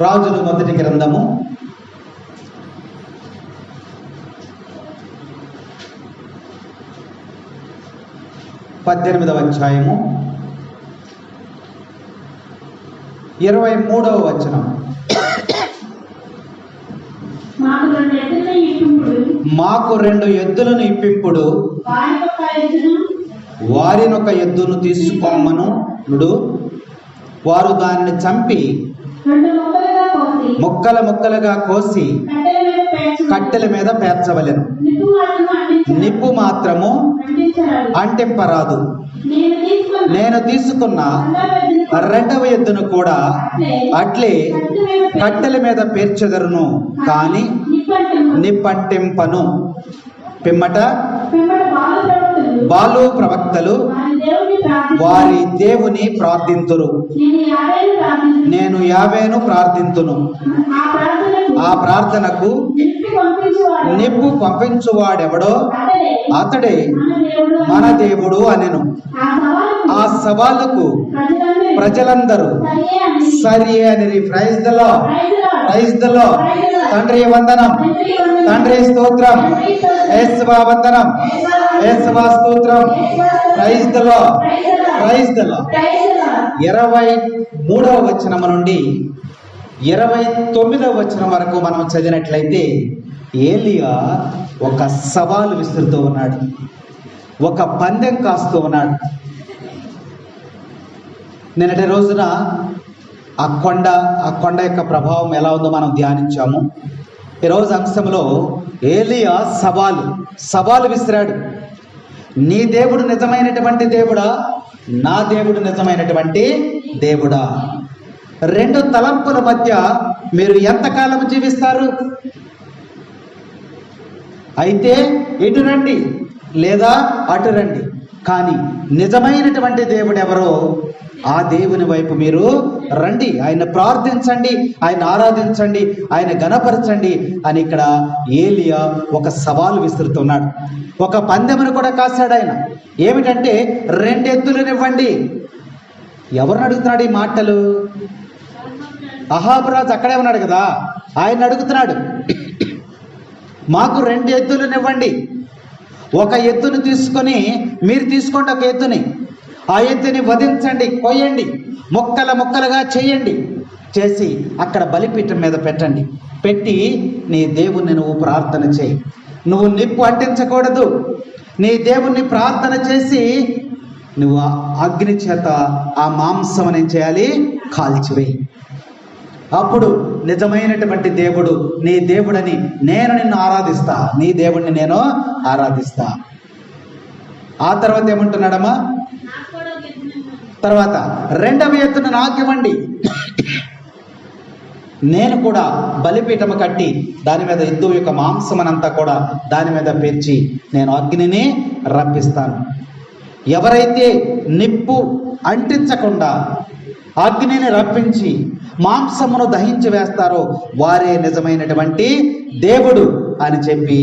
రాజులు మొదటి గ్రంథము 18వ అధ్యాయము 23వ వచనం. మాకు 2 ఎద్దులను ఇప్పింపుడు, వారినొక ఎద్దును తీసుకోమనుడు. వారు దానిని చంపి ముక్కలుగా కోసి కట్టెల మీద పేర్చవలెను. నిప్పు మాత్రము అంటింపరాదు. నేను తీసుకున్న 2వ ఎద్దును కూడా అట్లే కట్టెల మీద పేర్చెదరును, కాని నిప్పంటింపను. పిమ్మట బాలు ప్రవక్తలు వారి దేవుని ప్రార్థింతురు. నేను యావేను ప్రార్థింతును. ఆ ప్రార్థనకు నిప్పు పంపించువాడెవడో అతడే మన దేవుడు అనెను. ఆ సవాలుకు ప్రజలందరూ సరి అని praise the Lord, praise the Lord. తండ్రి వందనం, తండ్రి స్తోత్రం, యేసువా వందనం, యేసువా స్తోత్రం, praise the Lord, praise the Lord. 23వ వచనం నుండి 29వ వచనం వరకు మనం చదివినట్లయితే ఏలియా ఒక సవాలు విసురుతూ ఉన్నాడు, ఒక పందెం కాస్తూ ఉన్నాడు. నిన్నటి రోజున ఆ కొండ యొక్క ప్రభావం ఎలా ఉందో మనం ధ్యానించాము. ఈరోజు అంశంలో ఏలియా సవాలు విసిరాడు. నీ దేవుడు నిజమైనటువంటి దేవుడా, నా దేవుడు నిజమైనటువంటి దేవుడా? 2 తలంపుల మధ్య మీరు ఎంతకాలం జీవిస్తారు? అయితే ఇటు రండి లేదా అటు రండి, కానీ నిజమైనటువంటి దేవుడు ఎవరో ఆ దేవుని వైపు మీరు రండి, ఆయన ప్రార్థించండి, ఆయన ఆరాధించండి, ఆయన గణపరచండి అని ఇక్కడ ఏలియా ఒక సవాలు విసురుతున్నాడు. ఒక పందెమును కూడా కాశాడు ఆయన. ఏమిటంటే 2 ఎద్దులను ఇవ్వండి. ఎవరిని అడుగుతున్నాడు ఈ మాటలు? అహాబు రాజు అక్కడే ఉన్నాడు కదా, ఆయన అడుగుతున్నాడు. మాకు 2 ఎద్దులను ఇవ్వండి. ఒక ఎద్దును తీసుకొని మీరు తీసుకోండి, ఒక ఎద్దుని, ఆ ఎద్దుని వధించండి, కొయ్యండి, ముక్కలుగా చేయండి, చేసి అక్కడ బలిపీఠం మీద పెట్టండి. పెట్టి నీ దేవుణ్ణి నువ్వు ప్రార్థన చేయి. నువ్వు నిప్పు అంటించకూడదు. నీ దేవుణ్ణి ప్రార్థన చేసి నువ్వు అగ్ని చేత ఆ మాంసం ఏం చేయాలి? కాల్చివేయి. అప్పుడు నిజమైనటువంటి దేవుడు నీ దేవుడని నేను నిన్ను ఆరాధిస్తా, నీ దేవుడిని నేను ఆరాధిస్తా. ఆ తర్వాత ఏమంటున్నాడమ్మా? తర్వాత 2వ ఎద్దును నాకివ్వండి, నేను కూడా బలిపీఠము కట్టి దాని మీద ఎద్దు యొక్క మాంసమనంతా కూడా దాని మీద పేర్చి నేను అగ్నిని రప్పిస్తాను. ఎవరైతే నిప్పు అంటించకుండా అగ్నిని రప్పించి మాంసమును దహించి వేస్తారో వారే నిజమైనటువంటి దేవుడు అని చెప్పి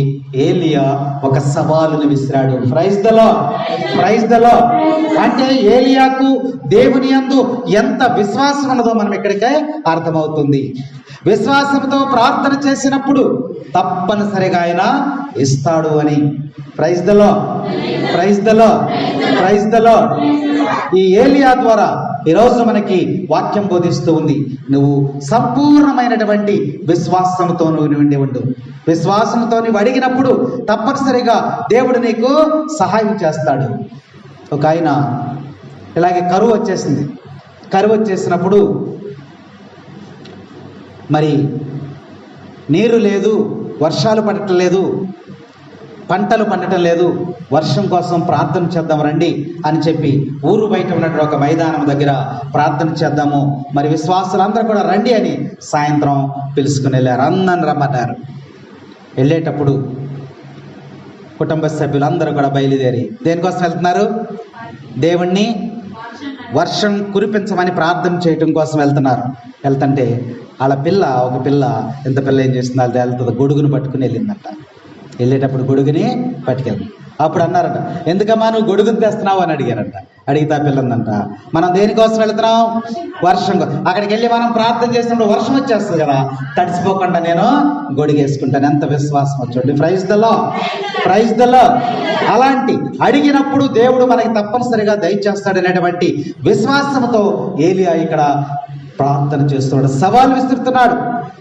ఏలియా ఒక సవాలును విసిరాడు. Praise the Lord, praise the Lord. అంటే ఏలియాకు దేవుని యందు ఎంత విశ్వాసం ఉన్నదో మనం ఇక్కడికే అర్థమవుతుంది. విశ్వాసంతో ప్రార్థన చేసినప్పుడు తప్పనిసరిగా ఆయన ఇస్తాడు అని. Praise the Lord, praise the Lord, praise the Lord. ఈ ఏలియా ద్వారా ఈరోజు మనకి వాక్యం బోధిస్తూ ఉంది. నువ్వు సంపూర్ణమైనటువంటి విశ్వాసంతో నువ్వు ఉండు. విశ్వాసంతో నువ్వు అడిగినప్పుడు తప్పనిసరిగా దేవుడు నీకు సహాయం చేస్తాడు. ఒక ఆయన ఇలాగే కరువు వచ్చేసినప్పుడు మరి నీరు లేదు, వర్షాలు పడటం లేదు, పంటలు పండటం లేదు, వర్షం కోసం ప్రార్థన చేద్దాం రండి అని చెప్పి ఊరు బయట ఉన్నటువంటి ఒక మైదానం దగ్గర ప్రార్థన చేద్దాము, మరి విశ్వాసులందరూ కూడా రండి అని సాయంత్రం పిలుచుకుని వెళ్ళారు. అందరిని రమ్మన్నారు. వెళ్ళేటప్పుడు కుటుంబ సభ్యులందరూ కూడా బయలుదేరి దేనికోసం వెళ్తున్నారు? దేవుణ్ణి వర్షం కురిపించమని ప్రార్థన చేయటం కోసం వెళ్తుంటే వాళ్ళ ఒక పిల్ల ఇంత పిల్ల ఏం చేస్తుంది? వెళ్తుంది, గొడుగును పట్టుకుని వెళ్ళిందంట. వెళ్ళేటప్పుడు గొడుగుని పట్టుకెళ్తాం. అప్పుడు అన్నారట, ఎందుకమ్మా నువ్వు గొడుగుని తెస్తున్నావు అని అడిగారంట. అడిగితే పిల్లందంట, మనం దేనికోసం వెళ్తున్నాం? వర్షం. అక్కడికి వెళ్ళి మనం ప్రార్థన చేసినప్పుడు వర్షం వచ్చేస్తుంది కదా, తడిసిపోకుండా నేను గొడుగు వేసుకుంటాను. ఎంత విశ్వాసం వచ్చండి. Praise the Lord. అలాంటి అడిగినప్పుడు దేవుడు మనకి తప్పనిసరిగా దయచేస్తాడనేటువంటి విశ్వాసంతో ఏలియా ఇక్కడ ప్రార్థన చేస్తున్నాడు, సవాల్ విసురుతున్నాడు.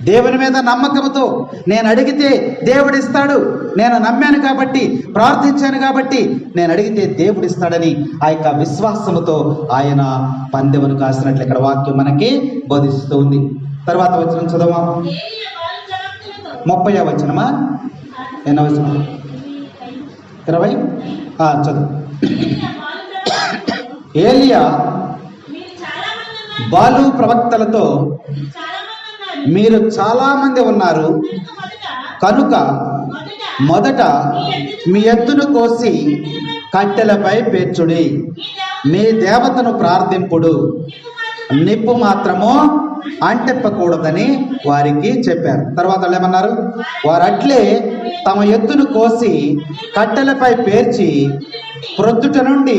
దేవుని మీద నమ్మకంతో నేను అడిగితే దేవుడు ఇస్తాడు, నేను నమ్మాను కాబట్టి, ప్రార్థించాను కాబట్టి నేను అడిగితే దేవుడు ఇస్తాడని ఆ యొక్క విశ్వాసముతో ఆయన పందెమును కాసినట్లు ఇక్కడ వాక్యం మనకి బోధిస్తూ ఉంది. తర్వాత వచనం చదవమా, 30వ వచనమా, ఎన్నో వచనం? 20. చదువు. ఏలియా బాలు ప్రవక్తలతో, మీరు చాలా మంది ఉన్నారు కనుక మొదట మీ ఎద్దును కోసి కట్టెలపై పేర్చుడి, మీ దేవతను ప్రార్థింపుడు, నిప్పు మాత్రము అంటెప్పకూడదని వారికి చెప్పారు. తర్వాత వాళ్ళు ఏమన్నారు? వారు అట్లే తమ ఎద్దును కోసి కట్టెలపై పేర్చి ప్రొద్దుట నుండి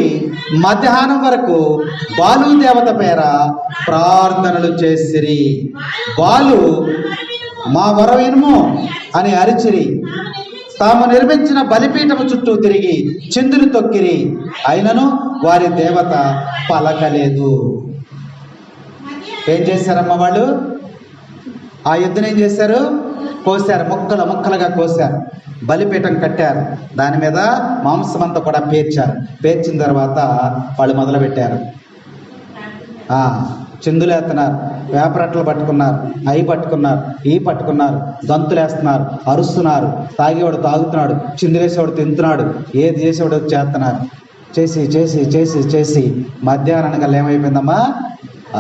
మధ్యాహ్నం వరకు బాలు దేవత పేర ప్రార్థనలు చేసిరి. బాలు మా వర వినుము అని అరిచిరి. తాము నిర్మించిన బలిపీఠము చుట్టూ తిరిగి చిందులు తొక్కిరి, అయినను వారి దేవత పలకలేదు. ఏం చేశారమ్మా వాళ్ళు? ఆ ఎద్దును ఏం చేశారు? కోసారు, ముక్కలుగా కోసారు, బలిపీఠం కట్టారు, దాని మీద మాంసం అంతా కూడా పేర్చారు. పేర్చిన తర్వాత వాళ్ళు మొదలుపెట్టారు, చిందులేస్తున్నారు, వేపరట్లు పట్టుకున్నారు, అవి పట్టుకున్నారు, ఈ పట్టుకున్నారు, గంతులేస్తున్నారు, అరుస్తున్నారు, తాగేవాడు తాగుతున్నాడు, చిందులేసేవాడు తింటున్నాడు, ఏది చేసేవాడు చేస్తున్నారు. చేసి చేసి చేసి చేసి మధ్యాహ్నానికి ఏమైపోయిందమ్మా?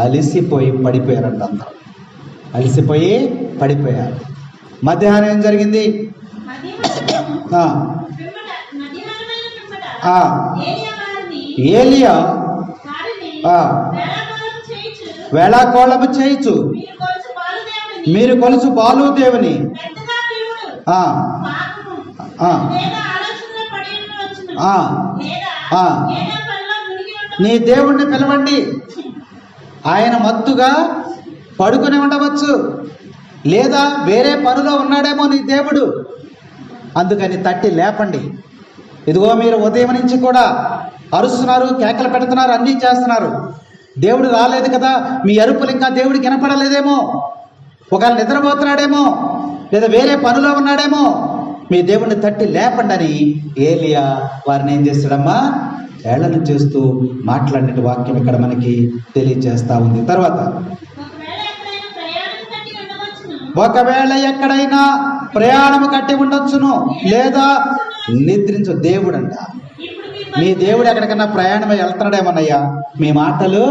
అలిసిపోయి పడిపోయారంట. అందరూ అలిసిపోయి పడిపోయారు. మధ్యాహ్నం ఏం జరిగింది? ఏలియా వేళాకోళము చేయిచు, మీరు కొలుసు బాలు దేవుని నీ దేవుణ్ణి పిలవండి. ఆయన మత్తుగా పడుకుని ఉండవచ్చు, లేదా వేరే పనిలో ఉన్నాడేమో నీ దేవుడు, అందుకని తట్టి లేపండి. ఇదిగో మీరు ఉదయం నుంచి కూడా అరుస్తున్నారు, కేకలు పెడుతున్నారు, అన్నీ చేస్తున్నారు, దేవుడు రాలేదు కదా, మీ అరుపులు ఇంకా దేవుడికి వినపడలేదేమో, ఒకవేళ నిద్రపోతున్నాడేమో, లేదా వేరే పనిలో ఉన్నాడేమో, మీ దేవుడిని తట్టి లేపండి అని ఏలియా వారిని ఏం చేస్తాడమ్మా? ఏళన చేస్తూ మాట్లాడినట్టు వాక్యం ఇక్కడ మనకి తెలియజేస్తా ఉంది. తర్వాత ఒకవేళ ఎక్కడైనా ప్రయాణము కట్టి ఉండొచ్చును, లేదా నిద్రించు. దేవుడు అంట, మీ దేవుడు ఎక్కడికన్నా ప్రయాణమై వెళ్తున్నాడేమోనయ్యా, మీ మాటలు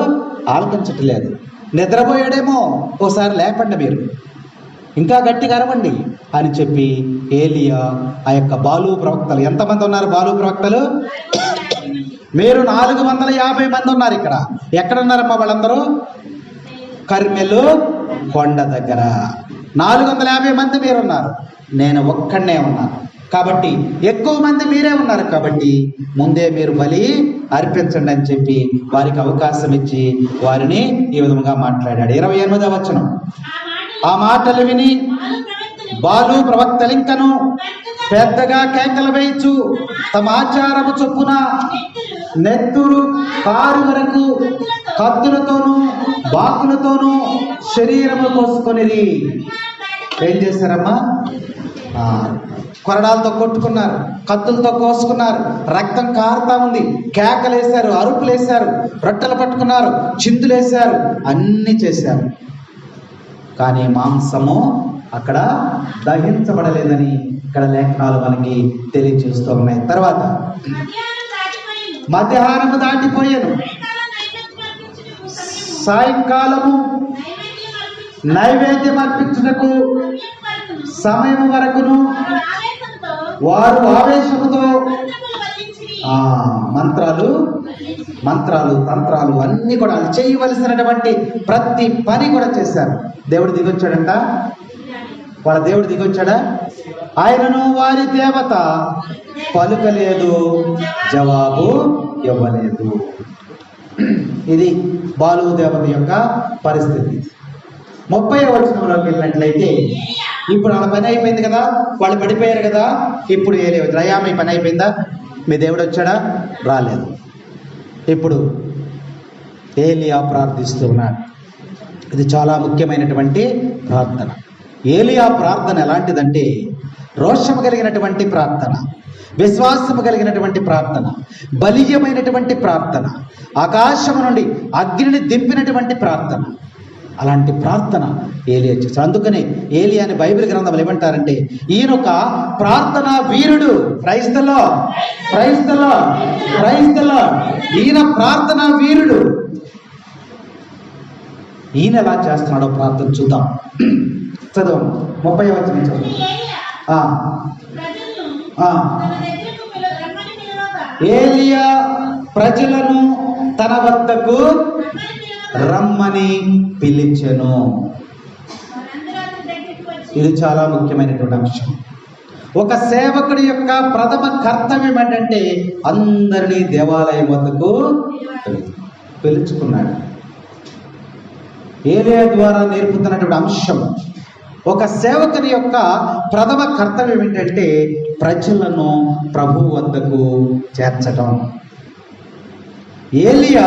ఆలకించట్లేదు, నిద్రపోయాడేమో, ఓసారి లేపండి, మీరు ఇంకా గట్టిగా అరవండి అని చెప్పి ఏలియా ఆ యొక్క బాలు ప్రవక్తలు, ఎంతమంది ఉన్నారు బాలు ప్రవక్తలు? మీరు 450 మంది ఉన్నారు. ఇక్కడ ఎక్కడున్నారమ్మా వాళ్ళందరూ? కర్మెలు కొండ దగ్గర 450 మంది మీరున్నారు, నేను ఒక్కడనే ఉన్నాను. కాబట్టి ఎక్కువ మంది మీరే ఉన్నారు, కాబట్టి ముందే మీరు బలి అర్పించండి అని చెప్పి వారికి అవకాశం ఇచ్చి వారిని ఈ విధంగా మాట్లాడాడు. 28వ వచనం, ఆ మాటలు విని బాలు ప్రవక్తలింకను పెద్దగా కేకలు వేయచ్చు, తమ ఆచారము చొప్పున నెత్తురు కారు వరకు కత్తులతోనూ బాకులతోనూ శరీరము కోసుకొనిరి. ఏం చేశారమ్మా? కొరడాలతో కొట్టుకున్నారు, కత్తులతో కోసుకున్నారు, రక్తం కారుతా ఉంది, కేకలేశారు, అరుపులేశారు, రొట్టెలు పట్టుకున్నారు, చిందులేశారు, అన్నీ చేశారు. కానీ మాంసము అక్కడ దహించబడలేదని ఇక్కడ లేఖనాలు మనకి తెలియజేస్తూ ఉన్నాయి. తర్వాత మధ్యాహ్నము దాటిపోయాను, సాయంకాలము నైవేద్యం అర్పించుటకు సమయం వరకును వారు ఆవేశముతో మంత్రాలు తంత్రాలు అన్ని కూడా చేయవలసినటువంటి ప్రతి పని కూడా చేశారు. దేవుడు దిగొచ్చాడంట, వాళ్ళ దేవుడు దిగొచ్చాడా? ఆయనను వారి దేవత పలుకలేదు, జవాబు ఇవ్వలేదు. ఇది బాలు దేవత యొక్క పరిస్థితి. 30వ వచనంలోకి వెళ్ళినట్లయితే, ఇప్పుడు వాళ్ళ పని అయిపోయింది కదా, వాళ్ళు పడిపోయారు కదా. ఇప్పుడు ఏలీ వచ్చాడు. అయ్యా మీ పని అయిపోయిందా? మీ దేవుడు వచ్చాడా? రాలేదు. ఇప్పుడు ఏలియా ప్రార్థిస్తూ ఉన్నాడు. ఇది చాలా ముఖ్యమైనటువంటి ప్రార్థన. ఏలియా ప్రార్థన ఎలాంటిదంటే, రోషము కలిగినటువంటి ప్రార్థన, విశ్వాసము కలిగినటువంటి ప్రార్థన, బలీయమైనటువంటి ప్రార్థన, ఆకాశము నుండి అగ్నిని దింపినటువంటి ప్రార్థన. అలాంటి ప్రార్థన ఏలియా చేశాడు. అందుకని ఏలియాని బైబిల్ గ్రంథంలో ఏమంటారంటే, ఈయనొక ప్రార్థన వీరుడు. Praise the Lord, praise the Lord, praise the Lord. ఈయన ప్రార్థన వీరుడు. ఈయన ఎలా చేస్తున్నాడో ప్రార్థన చూద్దాం. చదువు 30వ వచనం చదువు. ఏలియా ప్రజలను తన వద్దకు రమ్మని పిలిచెను. ఇది చాలా ముఖ్యమైనటువంటి అంశం. ఒక సేవకుడి యొక్క ప్రథమ కర్తవ్యం ఏంటంటే, అందరినీ దేవాలయం వద్దకు పిలుచుకున్నాడు. ఏలియా ద్వారా నేర్పుతున్నటువంటి అంశం, ఒక సేవకుని యొక్క ప్రథమ కర్తవ్యం ఏంటంటే, ప్రజలను ప్రభు వద్దకు చేర్చడం. ఏలియా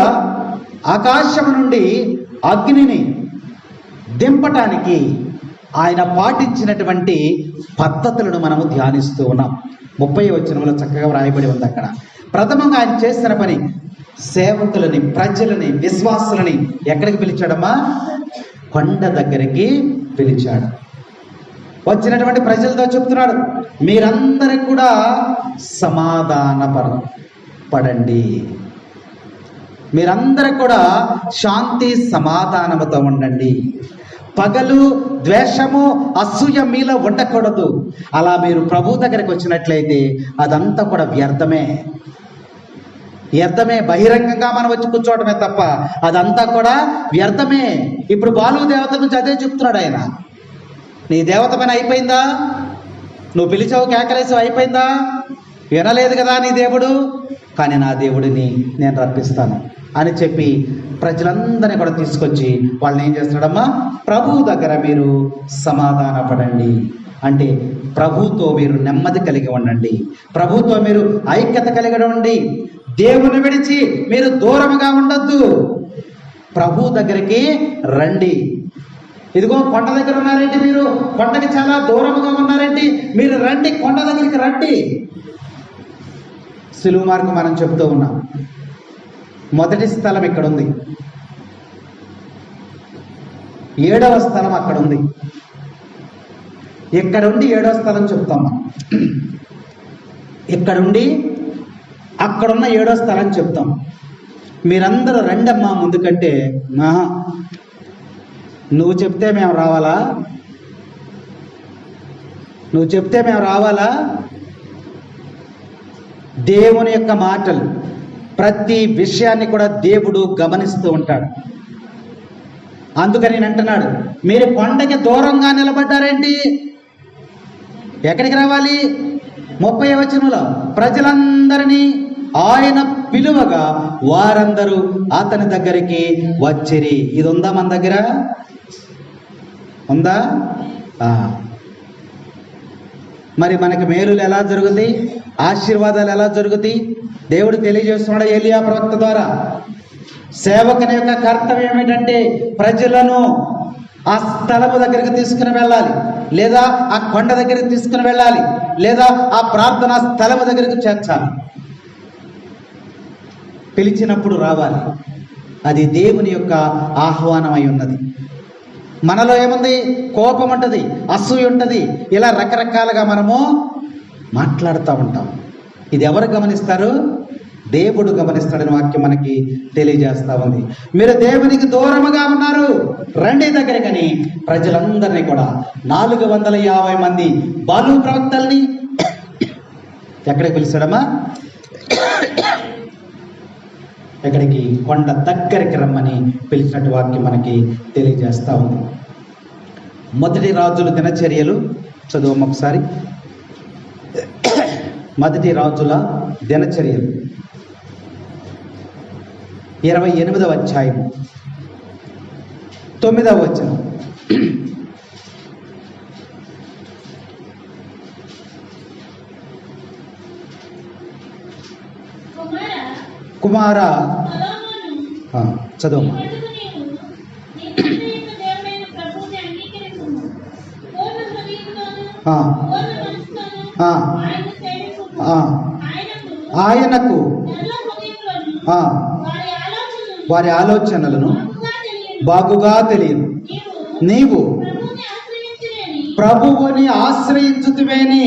ఆకాశం నుండి అగ్నిని దింపటానికి ఆయన పాటించినటువంటి పద్ధతులను మనము ధ్యానిస్తూ ఉన్నాం. 30వ వచనంలో చక్కగా వ్రాయబడి ఉంది. అక్కడ ప్రథమంగా ఆయన చేసిన పని, సేవకులని, ప్రజలని, విశ్వాసులని ఎక్కడికి పిలిచాడమ్మా? కొండ దగ్గరికి పిలిచాడు. వచ్చినటువంటి ప్రజలతో చెప్తున్నాడు, మీరందరూ కూడా పడండి, మీరందరూ కూడా శాంతి సమాధానముతో ఉండండి. పగలు, ద్వేషము, అసూయ మీలో ఉండకూడదు. అలా మీరు ప్రభు దగ్గరికి వచ్చినట్లయితే అదంతా కూడా వ్యర్థమే. బహిరంగంగా మనం వచ్చి కూర్చోవటమే తప్ప అదంతా కూడా వ్యర్థమే. ఇప్పుడు బాలు దేవత గురించి అదే చెప్తున్నాడు ఆయన. నీ దేవత పని అయిపోయిందా? నువ్వు పిలిచావు, కేకలేసావు, అయిపోయిందా? వినలేదు కదా నీ దేవుడు, కానీ నా దేవుడిని నేను రప్పిస్తాను అని చెప్పి ప్రజలందరినీ కూడా తీసుకొచ్చి వాళ్ళని ఏం చేస్తున్నాడమ్మా? ప్రభు దగ్గర మీరు సమాధాన పడండి. అంటే ప్రభుతో మీరు నెమ్మది కలిగి ఉండండి, ప్రభుతో మీరు ఐక్యత కలిగి ఉండండి. దేవుని విడిచి మీరు దూరముగా ఉండొద్దు, ప్రభు దగ్గరికి రండి. ఇదిగో కొండ దగ్గర ఉన్నారేంటి మీరు? కొండకి చాలా దూరముగా ఉన్నారేంటి? మీరు రండి, కొండ దగ్గరికి రండి. సులువు మార్గం మనం చెప్తూ ఉన్నాం. మొదటి స్థలం ఇక్కడ ఉంది, 7వ స్థలం అక్కడ ఉంది. ఇక్కడ ఉండి 7వ స్థలం చెప్తాం మనం. ఇక్కడుండి అక్కడున్న 7వ స్థలం చెప్తాం. మీరందరూ రండమ్మా ముందుకంటే, నువ్వు చెప్తే మేము రావాలా? నువ్వు చెప్తే మేము రావాలా? దేవుని యొక్క మాటలు, ప్రతి విషయాన్ని కూడా దేవుడు గమనిస్తూ ఉంటాడు. అందుకని నేను అంటున్నాడు, మీరు కొండకి దూరంగా నిలబడ్డారేంటి? ఎక్కడికి రావాలి? 30వ వచనంలో ప్రజలందరినీ ఆయన పిలువగా వారందరూ అతని దగ్గరికి వచ్చిరి. ఇది ఉందా మన దగ్గర? ఉందా? మరి మనకి మేలులు ఎలా జరుగుతాయి? ఆశీర్వాదాలు ఎలా జరుగుతాయి? దేవుడు తెలియజేస్తున్నాడు ఏలియా ప్రవక్త ద్వారా. సేవకుని యొక్క కర్తవ్యం ఏమిటంటే, ప్రజలను ఆ స్థలము దగ్గరికి తీసుకుని వెళ్ళాలి, లేదా ఆ కొండ దగ్గరికి తీసుకుని వెళ్ళాలి, లేదా ఆ ప్రార్థనా స్థలము దగ్గరికి చేర్చాలి. పిలిచినప్పుడు రావాలి. అది దేవుని యొక్క ఆహ్వానం అయి ఉన్నది. మనలో ఏముంది? కోపం ఉంటుంది, అసూయ ఉంటుంది, ఇలా రకరకాలుగా మనము మాట్లాడుతూ ఉంటాం. ఇది ఎవరు గమనిస్తారు? దేవుడు గమనిస్తాడని వాక్యం మనకి తెలియజేస్తా ఉంది. మీరు దేవునికి దూరముగా ఉన్నారు, రండి దగ్గరకని ప్రజలందరినీ కూడా 450 మంది బాలు ప్రవక్తల్ని ఎక్కడికి పిలిచాడమ్మా? ఎక్కడికి? కొండ దగ్గరికి రమ్మని పిలిచినట్టు వాక్యం మనకి తెలియజేస్తా ఉంది. మొదటి రాజుల దినచర్యలు చదువు ఒకసారి. మొదటి రాజుల దినచర్యలు 28వ అధ్యాయం 9వ వచనం. కుమార చదువు. ఆయనకు వారి ఆలోచనలను బాగుగా తెలియదు. నీవు ప్రభువుని ఆశ్రయించుతువేని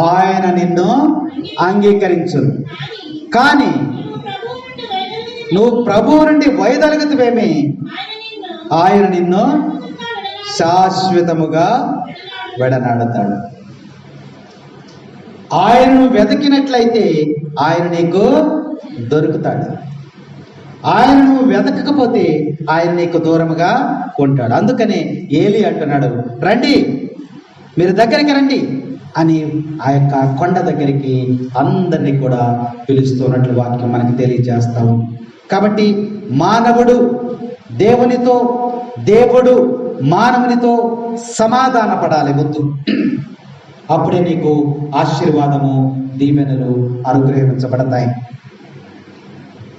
ఆయన నిన్ను అంగీకరించును. కానీ నువ్వు ప్రభువు నుండి వైదొలగుతువేమి ఆయన నిన్ను శాశ్వతముగా విడనాడతాడు. ఆయనను వెతికినట్లయితే ఆయన నీకు దొరుకుతాడు. ఆయనను వెతకకపోతే ఆయన నీకు దూరముగా ఉంటాడు. అందుకనే ఏలి అంటున్నాడు, రండి, మీరు దగ్గరికి రండి అని ఆ యొక్క కొండ దగ్గరికి అందరినీ కూడా పిలుస్తున్నట్లు వాక్యం మనకి తెలియజేస్తాము. కాబట్టి మానవుడు దేవునితో, దేవుడు మానవునితో సమాధాన పడాలి ముందు. అప్పుడే నీకు ఆశీర్వాదము, దీవెనలు అనుగ్రహించబడతాయి.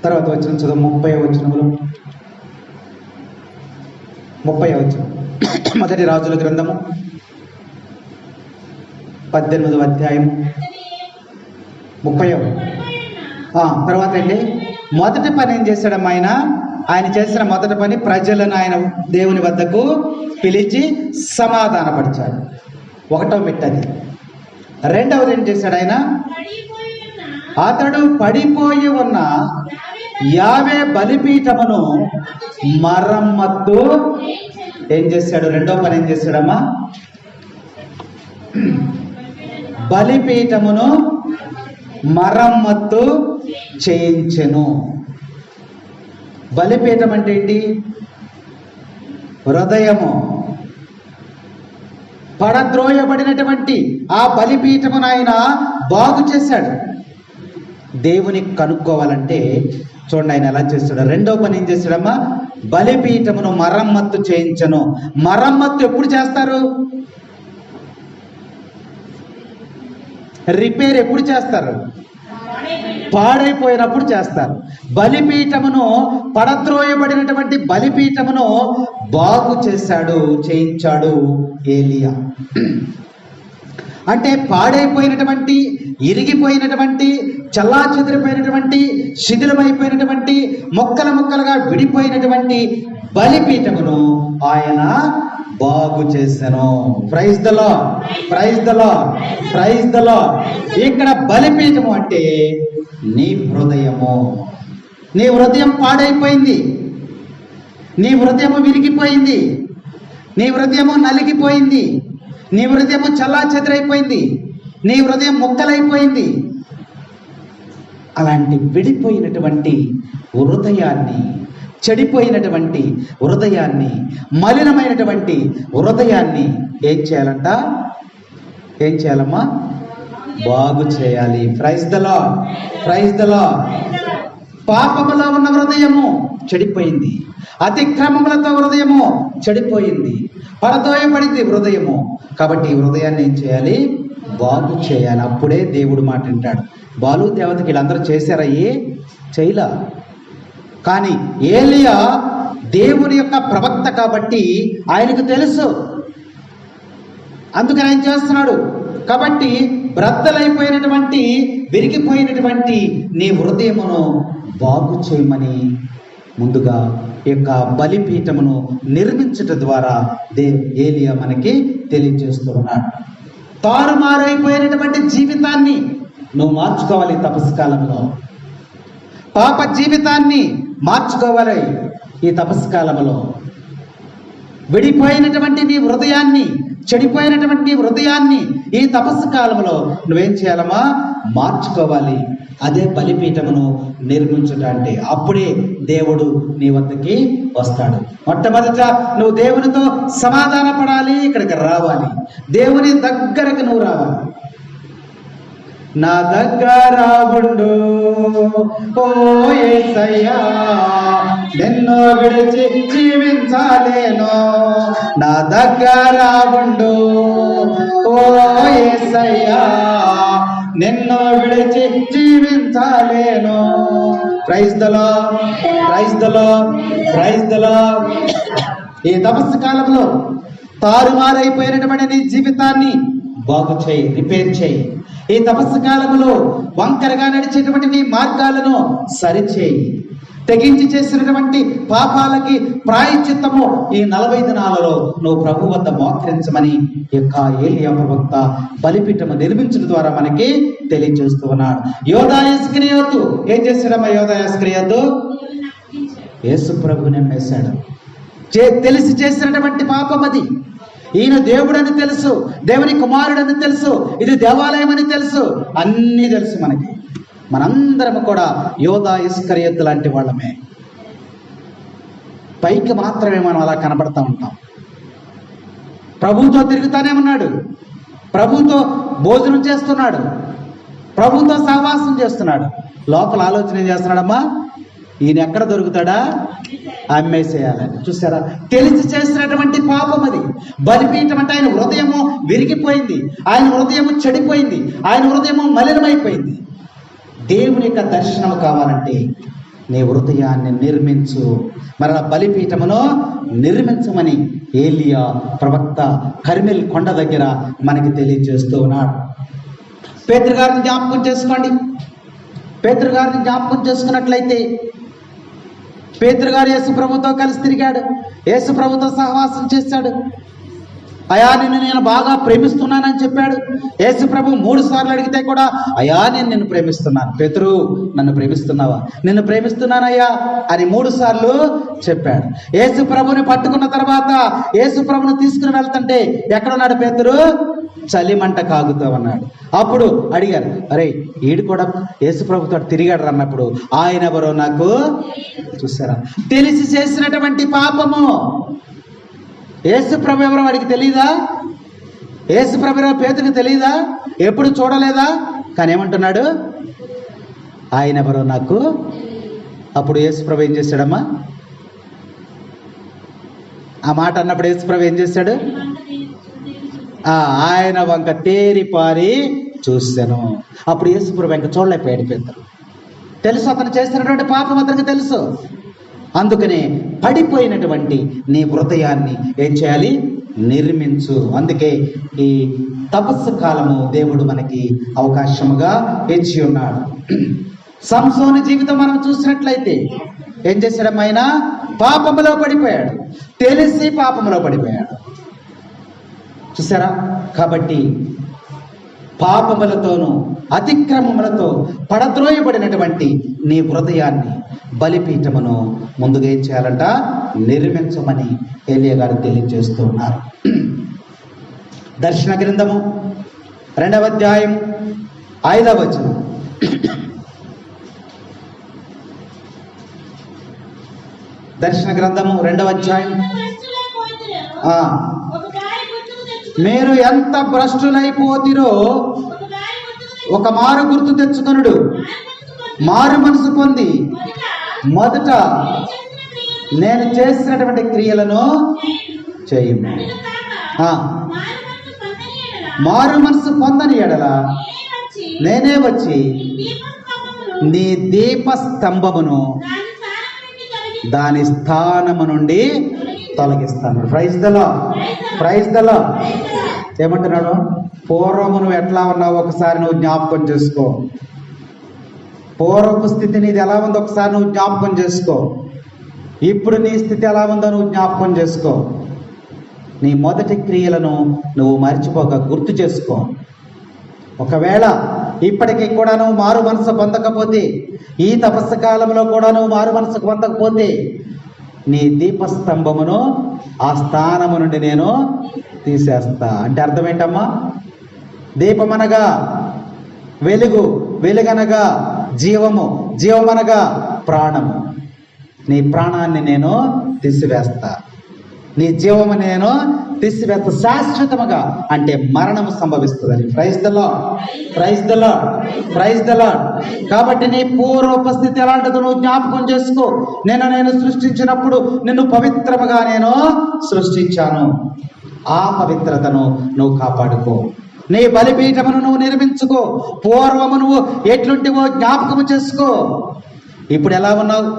తర్వాత వచ్చిన చదువు 30వ వచనములు. 30వ వచనం మొదటి రాజుల గ్రంథము 18వ అధ్యాయం 30వ. తర్వాత అండి మొదటి పని ఏం చేశాడమ్మా ఆయన చేసిన మొదటి పని ప్రజలను ఆయన దేవుని వద్దకు పిలిచి సమాధానపరిచాడు. 1వ మెట్టది. రెండవది ఏం చేశాడు ఆయన? అతడు పడిపోయి ఉన్న యావే బలిపీఠమును మరమ్మత్తు ఏం చేశాడు? రెండవ పని ఏం చేశాడమ్మా? బలిపీఠమును మరమ్మత్తు చేయించెను. బలిపీఠం అంటే ఏంటి? హృదయము. పడద్రోయబడినటువంటి ఆ బలిపీఠమును ఆయన బాగు చేశాడు. దేవుని కనుక్కోవాలంటే చూడండి ఆయన ఎలా చేస్తాడు. రెండో పని ఏం చేస్తాడమ్మా? బలిపీఠమును మరమ్మత్తు చేయించను. మరమ్మత్తు ఎప్పుడు చేస్తారు? రిపేర్ ఎప్పుడు చేస్తారు? పాడైపోయినప్పుడు చేస్తారు. బలిపీఠమును, పడద్రోయబడినటువంటి బలిపీఠమును బాగు చేశాడు, చేయించాడు ఏలియా. అంటే పాడైపోయినటువంటి, ఇరిగిపోయినటువంటి, చల్లాచెదిరిపోయినటువంటి, శిథిలమైపోయినటువంటి, ముక్కలు ముక్కలుగా విడిపోయినటువంటి బలిపీఠమును ఆయన బాగు చేశాను. Praise the Lord, praise the Lord, praise the Lord. ఇక్కడ బలిపీఠము అంటే నీ హృదయము. నీ హృదయం పాడైపోయింది, నీ హృదయము విరిగిపోయింది, నీ హృదయము నలిగిపోయింది, నీ హృదయము చల్లాచెదిరైపోయింది, నీ హృదయం ముక్కలైపోయింది. అలాంటి విడిపోయినటువంటి హృదయాన్ని, చెడిపోయినటువంటి హృదయాన్ని, మలినమైనటువంటి హృదయాన్ని ఏం చేయాలంట? ఏం చేయాలమ్మా? బాగు చేయాలి. Praise the Lord, praise the Lord. పాపములో ఉన్న హృదయము చెడిపోయింది, అతిక్రమములతో హృదయము చెడిపోయింది, పడదోయబడింది హృదయము. కాబట్టి ఈ హృదయాన్ని ఏం చేయాలి? బాగు చేయాలి. అప్పుడే దేవుడు మాట వింటాడు. బాలు దేవతకి వీళ్ళందరూ చేశారయ్యి, చేయలా. కానీ ఏలియా దేవుని యొక్క ప్రవక్త కాబట్టి ఆయనకు తెలుసు, అందుకని ఆయన చేస్తున్నాడు. కాబట్టి బ్రద్దలైపోయినటువంటి, విరిగిపోయినటువంటి నీ హృదయమును బాగు చేయమని ముందుగా ఈ యొక్క బలిపీఠమును నిర్మించటం ద్వారా ఏలియా మనకి తెలియజేస్తూ ఉన్నాడు. తారుమారైపోయినటువంటి జీవితాన్ని నువ్వు మార్చుకోవాలి. తపస్సు కాలంలో పాప జీవితాన్ని మార్చుకోవాలి. ఈ తపస్సు కాలంలో విడిపోయినటువంటి నీ హృదయాన్ని, చెడిపోయినటువంటి నీ హృదయాన్ని ఈ తపస్సు కాలంలో నువ్వేం చేయాలమ్మా? మార్చుకోవాలి. అదే బలిపీఠమును నిర్మించుట అంటే. అప్పుడే దేవుడు నీ వద్దకి వస్తాడు. మొట్టమొదట నువ్వు దేవునితో సమాధాన పడాలి, ఇక్కడికి రావాలి, దేవుని దగ్గరకు నువ్వు రావాలి. నా దగ్గర ఉండు ఓ యేసయ్యా, నిన్ను విడిచి జీవించాలేను. నా దగ్గర ఉండు ఓ యేసయ్యా, నిన్ను విడిచి జీవించాలేను. Praise the Lord, praise the Lord, praise the Lord. ఈ తపస్సు కాలంలో తారుమారైపోయినటువంటి నీ జీవితాన్ని బాగు చేయి, రిపేర్ చేయి. ఈ తపస్సు కాలంలో వంకరగా నడిచేటువంటి నీ మార్గాలను సరిచేయి. తెగించి చేసినటువంటి పాపాలకి ప్రాయశ్చిత్తము ఈ 40 దినాలలో నువ్వు ప్రభు వద్ద మోకరించమని యొక్క ఏలియా ప్రవక్త బలిపీఠము నిర్మించడం ద్వారా మనకి తెలియజేస్తూ ఉన్నాడు. యోధా ఇస్కరియోతు ఏం చేశాడమ్మా? యోధా ఇస్కరియోతు యేసు ప్రభువుని నమ్మేశాడు. తెలిసి చేసినటువంటి పాపం అది. ఈయన దేవుడని తెలుసు, దేవుని కుమారుడని తెలుసు, ఇది దేవాలయం అని తెలుసు, అన్నీ తెలుసు మనకి. మనందరం కూడా యోధా ఇస్కరియోతు లాంటి వాళ్ళమే. పైకి మాత్రమే మనం అలా కనబడతా ఉంటాం. ప్రభువుతో తిరుగుతానే ఉన్నాడు, ప్రభువుతో భోజనం చేస్తున్నాడు, ప్రభువుతో సహవాసం చేస్తున్నాడు. లోపల ఆలోచన ఏం చేస్తున్నాడమ్మా? ఈయన ఎక్కడ దొరుకుతాడా, అమ్మేసేయాలని. చూసారా? తెలిసి చేసినటువంటి పాపం అది. బలిపీఠం అంటే ఆయన హృదయము విరిగిపోయింది, ఆయన హృదయము చెడిపోయింది, ఆయన హృదయము మలినమైపోయింది. దేవుని యొక్క దర్శనం కావాలంటే నీ హృదయాన్ని నిర్మించు. మరలా బలిపీఠమును నిర్మించమని ఏలియా ప్రవక్త కర్మెల్ కొండ దగ్గర మనకి తెలియజేస్తూ ఉన్నాడు. పేతురు గారిని జ్ఞాపకం చేసుకోండి. పేతురు గారిని జ్ఞాపకం చేసుకున్నట్లయితే, పేతురు గారు యేసు ప్రభుతో కలిసి తిరిగాడు, యేసు ప్రభుతో సహవాసం చేశాడు. అయా నిన్ను నేను బాగా ప్రేమిస్తున్నానని చెప్పాడు. యేసు ప్రభు 3 సార్లు అడిగితే కూడా అయా నేను నిన్ను ప్రేమిస్తున్నాను. పేతురు, నన్ను ప్రేమిస్తున్నావా? నిన్ను ప్రేమిస్తున్నానయ్యా అని 3 సార్లు చెప్పాడు. యేసు ప్రభుని పట్టుకున్న తర్వాత యేసు ప్రభుని తీసుకుని వెళ్తుంటే ఎక్కడున్నాడు పేతురు? చలిమంట కాగుతామన్నాడు. అప్పుడు అడిగారు, అరే ఈడు కూడా యేసు ప్రభుతో తిరిగాడు అన్నప్పుడు ఆయన ఎవరో నాకు. చూసారా? తెలిసి చేసినటువంటి పాపము. యేసు ప్రభు ఎవరో వాడికి తెలియదా? యేసు ప్రభు ఎవరో పేతురికి తెలియదా? ఎప్పుడు చూడలేదా? కానీ ఏమంటున్నాడు? ఆయన ఎవరో నాకు. అప్పుడు యేసు ప్రభు ఏం చేశాడమ్మా? ఆ మాట అన్నప్పుడు యేసు ప్రభు ఏం చేశాడు? ఆయన వంక తేరిపారి చూశాను. అప్పుడు యేసు ప్రభు వెంక చూడలేకపోయాడు పేతురు. తెలుసు అతను చేసినటువంటి పాపం అతనికి తెలుసు. అందుకనే పడిపోయినటువంటి నీ హృదయాన్ని ఏం చేయాలి? నిర్మించు. అందుకే ఈ తపస్సు కాలము దేవుడు మనకి అవకాశముగా ఇచ్చి ఉన్నాడు. సంసోను జీవితం మనం చూసినట్లయితే ఏం చేశాడు? ఆయన పాపములో పడిపోయాడు, తెలిసి పాపములో పడిపోయాడు. చూసారా? కాబట్టి పాపములతోనూ అతిక్రమములతో పడద్రోయబడినటువంటి నీ హృదయాన్ని, బలిపీఠమును ముందుగా ఏం చేయాలంట? నిర్మించమని ఏలియా గారు తెలియజేస్తూ ఉన్నారు. దర్శన గ్రంథము 2వ అధ్యాయం 5వ వచనం. దర్శన గ్రంథము 2వ అధ్యాయం. మీరు ఎంత భ్రష్టులైపోతిరో ఒక మారు గుర్తు తెచ్చుకొనుడు. మారు మనసు పొంది మొదట నేను చేసినటువంటి క్రియలను చేయము. మారు మనసు పొందని ఎడల నేనే వచ్చి నీ దీపస్తంభమును దాని స్థానము నుండి తొలగిస్తాను. Praise the Lord, praise the Lord. ఏమంటున్నాడు? పూర్వము నువ్వు ఎట్లా ఉన్నావు ఒకసారి నువ్వు జ్ఞాపకం చేసుకో. పూర్వపు స్థితి నీది ఎలా ఉందో ఒకసారి నువ్వు జ్ఞాపకం చేసుకో. ఇప్పుడు నీ స్థితి ఎలా ఉందో నువ్వు జ్ఞాపకం చేసుకో. నీ మొదటి క్రియలను నువ్వు మర్చిపోక గుర్తు చేసుకో. ఒకవేళ ఇప్పటికీ కూడా నువ్వు మారు మనసు పొందకపోతే, ఈ తపస్సు కాలంలో కూడా నువ్వు మారు మనసు పొందకపోతే, నీ దీపస్తంభమును ఆ స్థానము నుండి నేను తీసేస్తా. అంటే అర్థం ఏంటమ్మా? దీపమనగా వెలుగు, వెలుగనగా జీవము, జీవమనగా ప్రాణము. నీ ప్రాణాన్ని నేను తీసివేస్తా, నీ జీవము నేను తీసివేస్తా శాశ్వతముగా, అంటే మరణము సంభవిస్తుందని. Praise the Lord, praise the Lord, praise the Lord. కాబట్టి నీ పూర్వోపస్థితి ఎలాంటిదో నువ్వు జ్ఞాపకం చేసుకో. నేను సృష్టించినప్పుడు నిన్ను పవిత్రముగా నేను సృష్టించాను. ఆ పవిత్రతను నువ్వు కాపాడుకో. నీ బలిపీఠమును నువ్వు నిర్మించుకో. పూర్వము నువ్వు ఎట్లుంటివో జ్ఞాపకము చేసుకో. ఇప్పుడు ఎలా ఉన్నావు?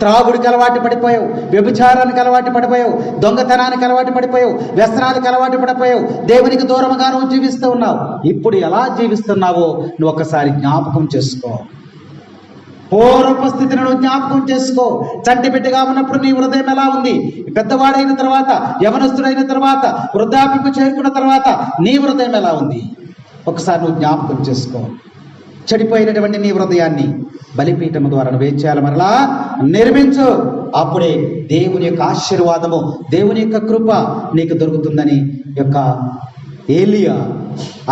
త్రాగుడికి అలవాటు పడిపోయావు, వ్యభిచారానికి అలవాటు పడిపోయావు, దొంగతనానికి అలవాటు పడిపోయావు, వ్యసనానికి అలవాటు పడిపోయావు, దేవునికి దూరంగా నువ్వు జీవిస్తూ ఉన్నావు. ఇప్పుడు ఎలా జీవిస్తున్నావో నువ్వు ఒకసారి జ్ఞాపకం చేసుకో. పూర్వస్థితిని నువ్వు జ్ఞాపకం చేసుకో. చంటి బిడ్డగా ఉన్నప్పుడు నీ హృదయం ఎలా ఉంది? పెద్దవాడైన తర్వాత, యవనస్తుడైన తర్వాత, వృద్ధాప్యకు చేరుకున్న తర్వాత నీ హృదయం ఎలా ఉంది? ఒకసారి నువ్వు జ్ఞాపకం చేసుకో. చెడిపోయినటువంటి నీ హృదయాన్ని బలిపీఠము ద్వారా నువ్వేం చేయాలి? మరలా నిర్మించు. అప్పుడే దేవుని యొక్క ఆశీర్వాదము, దేవుని యొక్క కృప నీకు దొరుకుతుందని యొక్క ఏలియా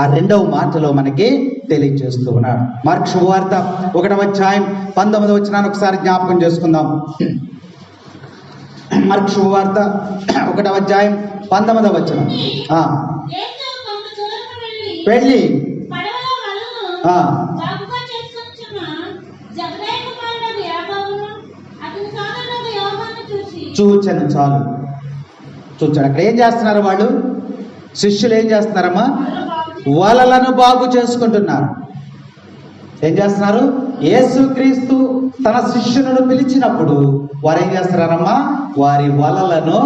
ఆ 2వ మాటలో మనకి తెలియజేస్తూ ఉన్నాడు. మార్కు శుభవార్త 1వ అధ్యాయం 19వ వచనాన్ని ఒకసారి జ్ఞాపకం చేసుకుందాం. మార్కు శుభవార్త 1వ అధ్యాయం 19వ వచనం. వెళ్ళి చూచాను, చాలు చూచాడు. అక్కడ ఏం చేస్తున్నారు వాళ్ళు? శిష్యులు ఏం చేస్తున్నారమ్మా? వలలను బాగు చేసుకుంటున్నారు. ఏం చేస్తున్నారు? యేసుక్రీస్తు తన శిష్యులను పిలిచినప్పుడు వారు ఏం చేస్తున్నారమ్మా? వారి వలలను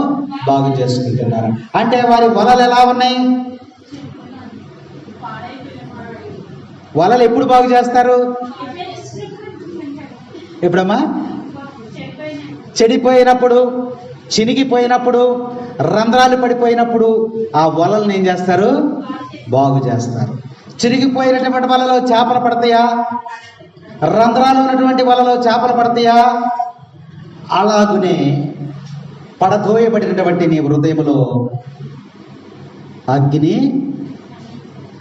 బాగు చేసుకుంటున్నారు. అంటే వారి వలలు ఎలా ఉన్నాయి? వలలు ఎప్పుడు బాగు చేస్తారు? ఎప్పుడమ్మా? చెడిపోయినప్పుడు, చినిగిపోయినప్పుడు, రంధ్రాలు పడిపోయినప్పుడు ఆ వలలను ఏం చేస్తారు? బాగు చేస్తారు. చిరిగిపోయినటువంటి వలలో చేపలు పడతాయా? రంధ్రాలు ఉన్నటువంటి వలలో చేపలు పడతాయా? అలాగునే పడదోయబడినటువంటి నీ హృదయంలో అగ్ని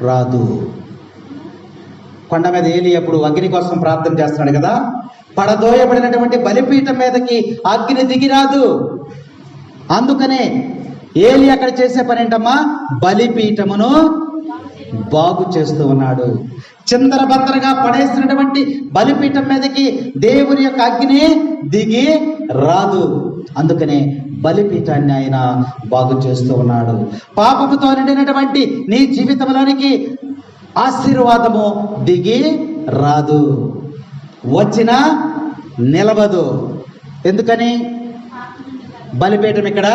రాదు. కొండ మీద ఏలి అప్పుడు అగ్ని కోసం ప్రార్థన చేస్తున్నాడు కదా. పడదోయబడినటువంటి బలిపీఠం మీదకి అగ్ని దిగిరాదు. అందుకనే ఏలి అక్కడ చేసే పని ఏంటమ్మా? బలిపీఠమును బాగు చేస్తూ ఉన్నాడు. చిందరబందరగా పడేసినటువంటి బలిపీఠం మీదకి దేవుని యొక్క అగ్ని దిగి రాదు. అందుకనే బలిపీఠాన్ని ఆయన బాగు చేస్తూ ఉన్నాడు. పాపముతో నిండినటువంటి నీ జీవితంలోనికి ఆశీర్వాదము దిగి రాదు, వచ్చినా నిలవదు. ఎందుకని? బలిపీఠం ఇక్కడ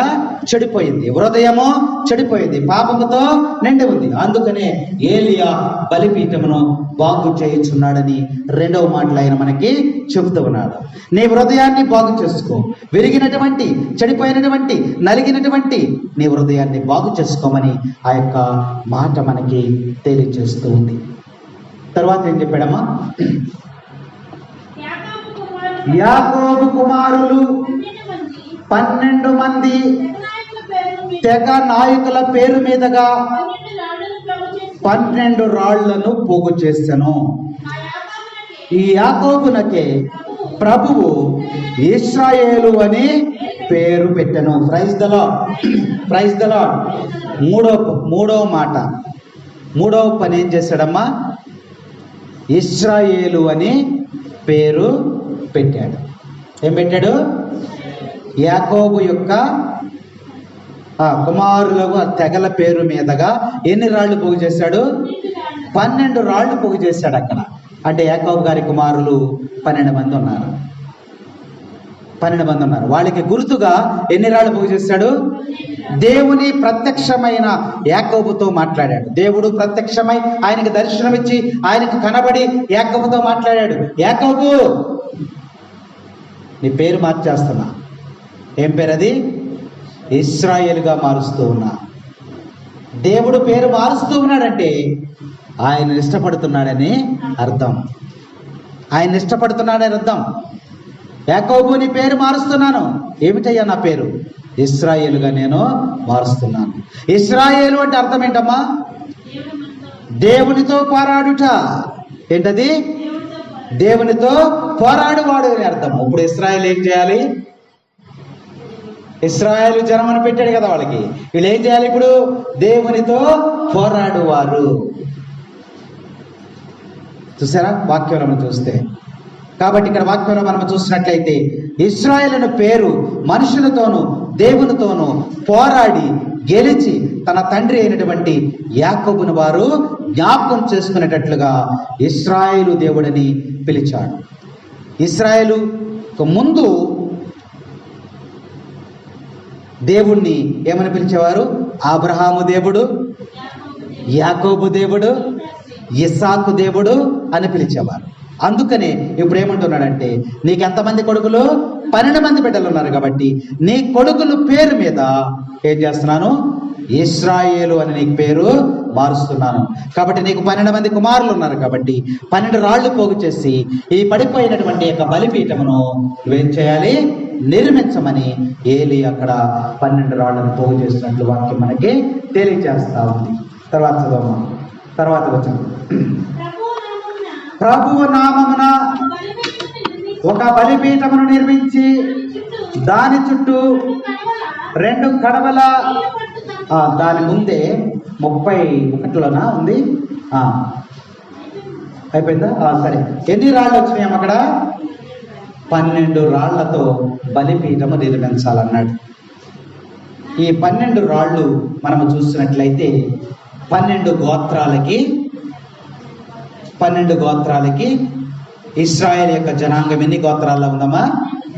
చెడిపోయింది, హృదయము చెడిపోయింది, పాపముతో నిండి ఉంది. అందుకనే ఏలియా బలిపీఠమును బాగు చేయుచున్నాడని 2వ మాటలు ఆయన మనకి చెబుతూ ఉన్నాడు. నీ హృదయాన్ని బాగు చేసుకో. విరిగినటువంటి, చెడిపోయినటువంటి, నలిగినటువంటి నీ హృదయాన్ని బాగు చేసుకోమని ఆ యొక్క మాట మనకి తెలియజేస్తూ ఉంది. తర్వాత ఏం చెప్పాడమ్మా? యాకోబు కుమారులు 12 మంది తెగ నాయకుల పేరు మీదుగా 12 రాళ్లను పోగు చేశాను. ఈ యాకోబునకే ప్రభువు ఇశ్రాయేలు అని పేరు పెట్టెను. Praise the Lord, praise the Lord. మూడవ మాట, మూడవ పని ఏం చేశాడమ్మా? ఇశ్రాయేలు అని పేరు పెట్టాడు. ఏం పెట్టాడు? యాకోబు యొక్క కుమారులకు తెగల పేరు మీదగా ఎన్ని రాళ్ళు పోగు చేశాడు? 12 రాళ్ళు పోగు చేశాడు అక్కడ. అంటే యాకోబు గారి కుమారులు 12 మంది ఉన్నారు. 12 మంది ఉన్నారు. వాళ్ళకి గుర్తుగా ఎన్ని రాళ్ళు పోగు చేశాడు? దేవుని ప్రత్యక్షమైన యాకోబుతో మాట్లాడాడు. దేవుడు ప్రత్యక్షమై ఆయనకు దర్శనమిచ్చి ఆయనకు కనబడి యాకోబుతో మాట్లాడాడు. యాకోబు, నీ పేరు మార్చేస్తున్నా. ఏం పేరు అది? ఇశ్రాయేలుగా మారుస్తూ ఉన్నా. దేవుడు పేరు మారుస్తూ ఉన్నాడంటే ఆయన ఇష్టపడుతున్నాడని అర్థం. ఆయన ఇష్టపడుతున్నాడని అర్థం. యాకోబు, నీ పేరు మారుస్తున్నాను. ఏమిటయ్యా నా పేరు? ఇశ్రాయేలుగా నేను మారుస్తున్నాను. ఇశ్రాయేలు అంటే అర్థం ఏంటమ్మా? దేవునితో పోరాడుట. ఏంటది? దేవునితో పోరాడువాడు అని అర్థం. ఇప్పుడు ఇశ్రాయేలు ఏం చేయాలి? ఇశ్రాయేలు జనమని పెట్టాడు కదా వాళ్ళకి. వీళ్ళు ఏం చేయాలి ఇప్పుడు? దేవునితో పోరాడువారు. చూసారా వాక్యంలో మనం చూస్తే? కాబట్టి ఇక్కడ వాక్యంలో మనం చూసినట్లయితే ఇశ్రాయేలు పేరు మనుషులతోనూ దేవునితోనూ పోరాడి గెలిచి తన తండ్రి అయినటువంటి యాకోబును వారు జ్ఞాపకం చేసుకునేటట్లుగా ఇశ్రాయేలు దేవుడని పిలిచాడు. ఇశ్రాయేలు ముందు దేవుణ్ణి ఏమని పిలిచేవారు? అబ్రహాము దేవుడు, యాకోబు దేవుడు, ఇస్సాకు దేవుడు అని పిలిచేవారు. అందుకనే ఇప్పుడు ఏమంటున్నాడంటే, నీకు ఎంతమంది కొడుకులు? 12 మంది బిడ్డలు ఉన్నారు కాబట్టి నీ కొడుకుల పేరు మీద ఏం చేస్తున్నాను? ఇశ్రాయేలు అని నీకు పేరు మారుస్తున్నాను. కాబట్టి నీకు 12 మంది కుమారులు ఉన్నారు కాబట్టి 12 రాళ్లు పోగు చేసి ఈ పడిపోయినటువంటి యొక్క బలిపీఠమును నువ్వేం చేయాలి? నిర్మించమని ఏలి అక్కడ 12 రాళ్లను పోగు చేసినట్లు వాక్యం మనకి తెలియజేస్తా ఉంది. తర్వాత చదవమా. తర్వాత వచ్చిన ప్రభువు నామమున ఒక బలిపీఠమును నిర్మించి దాని చుట్టూ 2 కడవల, దాని ముందే 31లోనా ఉంది, అయిపోయిందా? సరే. ఎన్ని రాళ్ళు వచ్చినాయి అక్కడ? 12 రాళ్లతో బలిపీఠము నిర్మించాలన్నాడు. ఈ 12 రాళ్ళు మనము చూసినట్లయితే 12 గోత్రాలకి ఇశ్రాయేల్ యొక్క జనాంగం ఎన్ని గోత్రాల్లో ఉందమ్మా?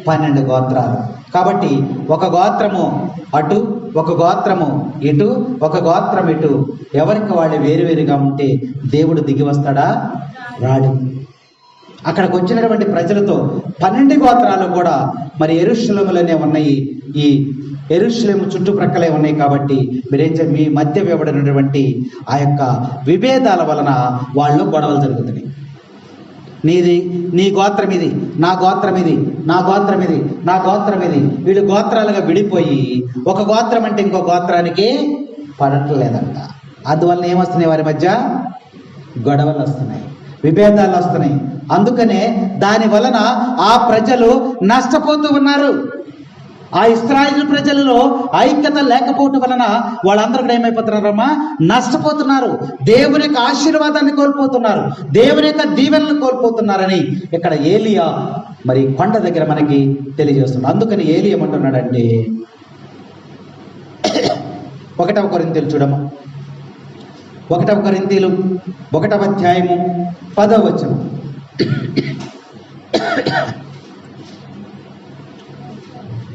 12 గోత్రాలు. కాబట్టి ఒక గోత్రము అటు, ఒక గోత్రము ఇటు, ఒక గోత్రం ఇటు, ఎవరికి వాళ్ళు వేరువేరుగా ఉంటే దేవుడు దిగి వస్తాడా? రాడు. అక్కడికి వచ్చినటువంటి ప్రజలతో 12 గోత్రాలు కూడా మరి యెరూషలేములోనే ఉన్నాయి. ఈ యెరూషలేము చుట్టుప్రక్కలే ఉన్నాయి. కాబట్టి మీ మధ్య ఇవ్వబడినటువంటి ఆ యొక్క విభేదాల వలన వాళ్ళు గొడవలు జరుగుతున్నాయి. నీ గోత్రం ఇది, నా గోత్రం ఇది, నా గోత్రం ఇది, నా గోత్రం ఇది. వీళ్ళు గోత్రాలుగా విడిపోయి ఒక గోత్రం అంటే ఇంకో గోత్రానికి పడట్లేదంట. అందువలన ఏమొస్తున్నాయి? వారి మధ్య గొడవలు వస్తున్నాయి, విభేదాలు వస్తున్నాయి. అందుకనే దాని వలన ఆ ప్రజలు నష్టపోతూ ఉన్నారు. ఆ ఇశ్రాయేలు ప్రజలలో ఐక్యత లేకపోవటం వలన వాళ్ళందరూ కూడా ఏమైపోతున్నారమ్మా? నష్టపోతున్నారు. దేవుని యొక్క ఆశీర్వాదాన్ని కోల్పోతున్నారు, దేవుని యొక్క దీవెనలు కోల్పోతున్నారని ఇక్కడ ఏలియా మరి కొండ దగ్గర మనకి తెలియజేస్తున్నాడు. అందుకని ఏలియా ఏమంటున్నాడంటే, 1 కొరింథీయులు చూడమ్మా. 1 కొరింథీయులు 1వ అధ్యాయము 10వ వచనం.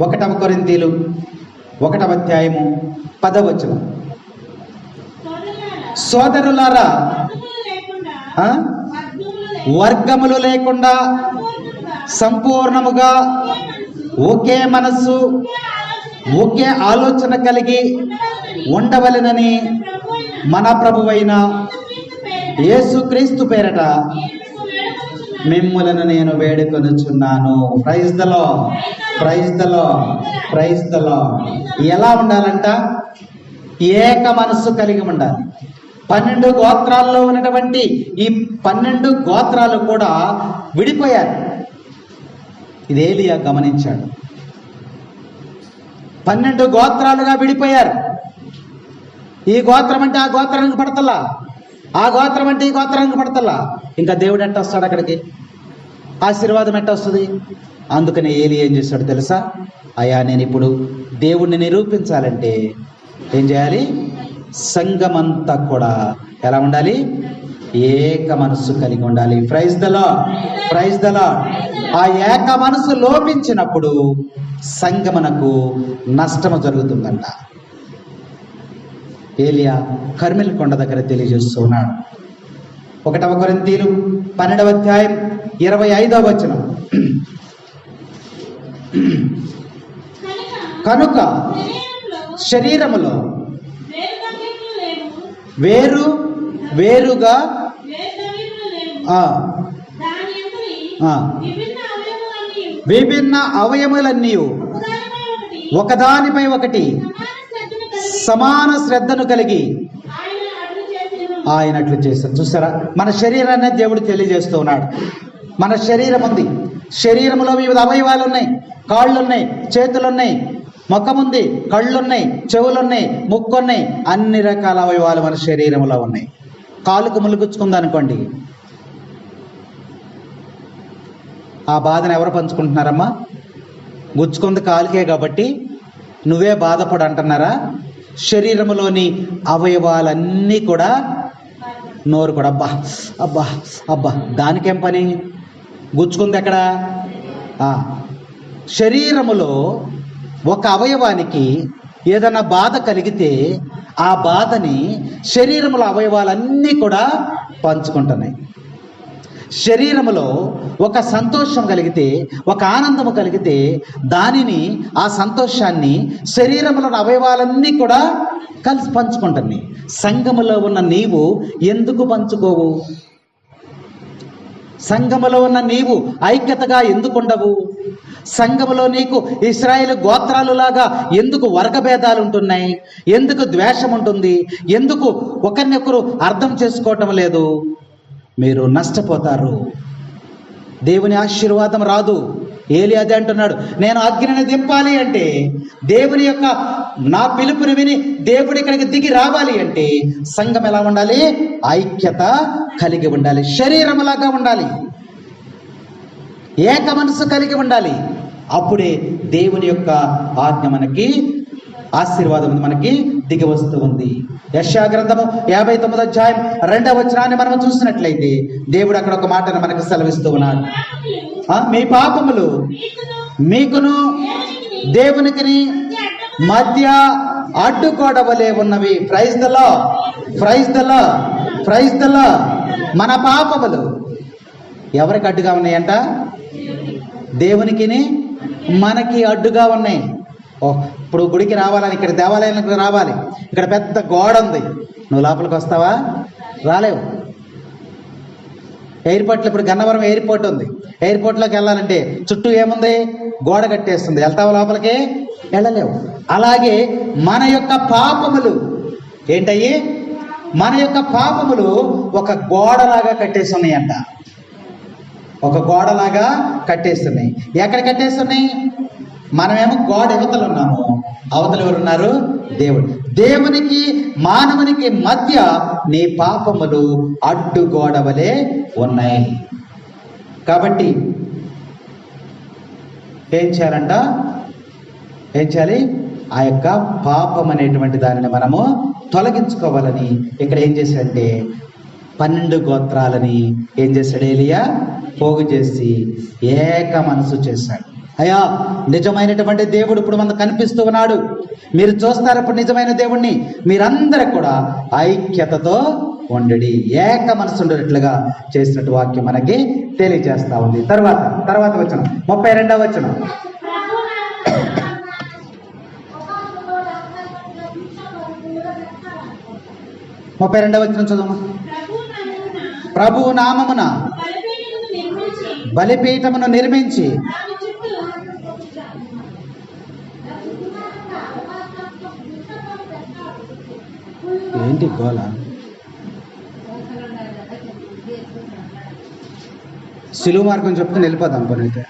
1 కొరింథీయులు 1వ అధ్యాయము 10వ వచనం. సోదరులారా, వర్గములు లేకుండా సంపూర్ణముగా ఒకే మనస్సు, ఒకే ఆలోచన కలిగి ఉండవలెనని మన ప్రభువైన యేసుక్రీస్తు పేరట మిమ్ములను నేను వేడుకొనుచున్నాను. Praise the Lord, praise the Lord, praise the Lord. ఎలా ఉండాలంట? ఏక మనస్సు కలిగి ఉండాలి. 12 గోత్రాల్లో ఉన్నటువంటి ఈ 12 గోత్రాలు కూడా విడిపోయారు. ఇది ఏలియా గమనించాడు. 12 గోత్రాలుగా విడిపోయారు. ఈ గోత్రం అంటే ఆ గోత్రానికి పడతలా, ఆ గోత్రం అంటే ఈ గోత్రానికి పడతలా. ఇంకా దేవుడు ఎట్ట వస్తాడు అక్కడికి? ఆశీర్వాదం ఎట్ట వస్తుంది? అందుకని ఏలియా ఏం చేస్తాడు తెలుసా? అయ్యా, నేను ఇప్పుడు దేవుణ్ణి నిరూపించాలంటే ఏం చేయాలి? సంఘమంతా కూడా ఎలా ఉండాలి? ఏక మనస్సు కలిగి ఉండాలి. Praise the Lord, praise the Lord. ఆ ఏక మనస్సు లోపించినప్పుడు సంఘమునకు నష్టము జరుగుతుందంట. ఏలియా కర్మెల్ కొండ దగ్గర తెలియజేస్తూ ఉన్నాడు. 1 కొరింథీయులు 12వ అధ్యాయం 25వ వచనం. కనుక శరీరములో వేరుగా విభిన్న అవయములన్నీ ఒకదానిపై ఒకటి సమాన శ్రద్ధను కలిగి ఆయనట్లు చేశాడు. చూసారా, మన శరీరాన్ని దేవుడు తెలియజేస్తూ ఉన్నాడు. మన శరీరం ఉంది, శరీరంలో వివిధ అవయవాలు ఉన్నాయి. కాళ్ళు ఉన్నాయి, చేతులు ఉన్నాయి, ముఖం ఉంది, కళ్ళు ఉన్నాయి, చెవులు ఉన్నాయి, ముక్కు ఉన్నాయి, అన్ని రకాల అవయవాలు మన శరీరంలో ఉన్నాయి. కాలుకు ములుగుచ్చుకుందనుకోండి, ఆ బాధను ఎవరు పంచుకుంటున్నారమ్మా? గుచ్చుకుంది కాలుకే కాబట్టి నువ్వే బాధపడు అంటున్నారా? శరీరంలోని అవయవాలన్నీ కూడా, నోరు కూడా అబ్బా అబ్బా అబ్బా, దానికేం పని? గుచ్చుకుంది ఎక్కడ? శరీరములో ఒక అవయవానికి ఏదైనా బాధ కలిగితే ఆ బాధని శరీరములో అవయవాలన్నీ కూడా పంచుకుంటున్నాయి. శరీరములో ఒక సంతోషం కలిగితే, ఒక ఆనందము కలిగితే దానిని, ఆ సంతోషాన్ని శరీరంలో అవయవాలన్నీ కూడా కలిసి పంచుకుంటుంది. సంఘములో ఉన్న నీవు ఎందుకు పంచుకోవు? సంఘములో ఉన్న నీవు ఐక్యతగా ఎందుకు ఉండవు? సంఘములో నీకు ఇశ్రాయేలు గోత్రాలులాగా ఎందుకు వర్గభేదాలు ఉంటున్నాయి? ఎందుకు ద్వేషం ఉంటుంది? ఎందుకు ఒకరినొకరు అర్థం చేసుకోవటం లేదు? మీరు నష్టపోతారు. దేవుని ఆశీర్వాదం రాదు. ఏలి అదే అంటున్నాడు, నేను అగ్నిని దింపాలి అంటే, దేవుని యొక్క నా పిలుపుని విని దేవుడి ఇక్కడికి దిగి రావాలి అంటే సంఘం ఎలా ఉండాలి? ఐక్యత కలిగి ఉండాలి, శరీరంలాగా ఉండాలి, ఏక మనసు కలిగి ఉండాలి. అప్పుడే దేవుని యొక్క ఆజ్ఞ మనకి, ఆశీర్వాదం మనకి దిగి వస్తూ ఉంది. యెషయా గ్రంథము 59వ అధ్యాయం 2వ వచనాన్ని మనం చూసినట్లయితే దేవుడు అక్కడ ఒక మాటను మనకు సెలవిస్తూ ఉన్నాడు. మీ పాపములు మీకును దేవునికి మధ్య అడ్డుకోవడవలే ఉన్నవి. Praise the Lord, praise the Lord, praise the Lord. మన పాపములు ఎవరికి అడ్డుగా ఉన్నాయంట? దేవునికి మనకి అడ్డుగా ఉన్నాయి. ఇప్పుడు గుడికి రావాలని, ఇక్కడ దేవాలయానికి రావాలి, ఇక్కడ పెద్ద గోడ ఉంది, నువ్వు లోపలికి వస్తావా? రాలేవు. ఎయిర్పోర్ట్లో, ఇప్పుడు గన్నవరం ఎయిర్పోర్ట్ ఉంది, ఎయిర్పోర్ట్లోకి వెళ్ళాలంటే చుట్టూ ఏముంది? గోడ కట్టేస్తుంది. వెళ్తావా లోపలికి? వెళ్ళలేవు. అలాగే మన యొక్క పాపములు ఏంటయ్యి? మన యొక్క పాపములు ఒక గోడలాగా కట్టేస్తున్నాయంట. ఒక గోడలాగా కట్టేస్తున్నాయి. ఎక్కడ కట్టేస్తున్నాయి? మనమేమో గోడ యువతలు ఉన్నాము, అవతలు ఎవరున్నారు? దేవుడు. దేవునికి మానవునికి మధ్య నీ పాపములు అడ్డు గోడవలే ఉన్నాయి. కాబట్టి ఏం చేయాలంట? ఏం చేయాలి? ఆ యొక్క పాపం అనేటువంటి దానిని మనము తొలగించుకోవాలని ఇక్కడ ఏం చేశాడంటే 12 గోత్రాలని ఏం చేశాడు? ఏలియా పోగు చేసి ఏక మనసు చేశాడు. అయ్యా, నిజమైనటువంటి దేవుడు ఇప్పుడు మనకు కనిపిస్తూ ఉన్నాడు. మీరు చూస్తారు ఇప్పుడు నిజమైన దేవుణ్ణి. మీరందరూ కూడా ఐక్యతతో ఉండడి, ఏక మనసు ఉండేట్లుగా చేసినట్టు వాక్యం మనకి తెలియజేస్తా ఉంది. తర్వాత వచనం 32వ వచనం. 32వ వచనం చదువు. ప్రభువు నామమున బలిపీఠమును నిర్మించి ఏంటి గోళ? సిలువ మార్గం చెప్తే వెళ్ళిపోదాం. పనైతే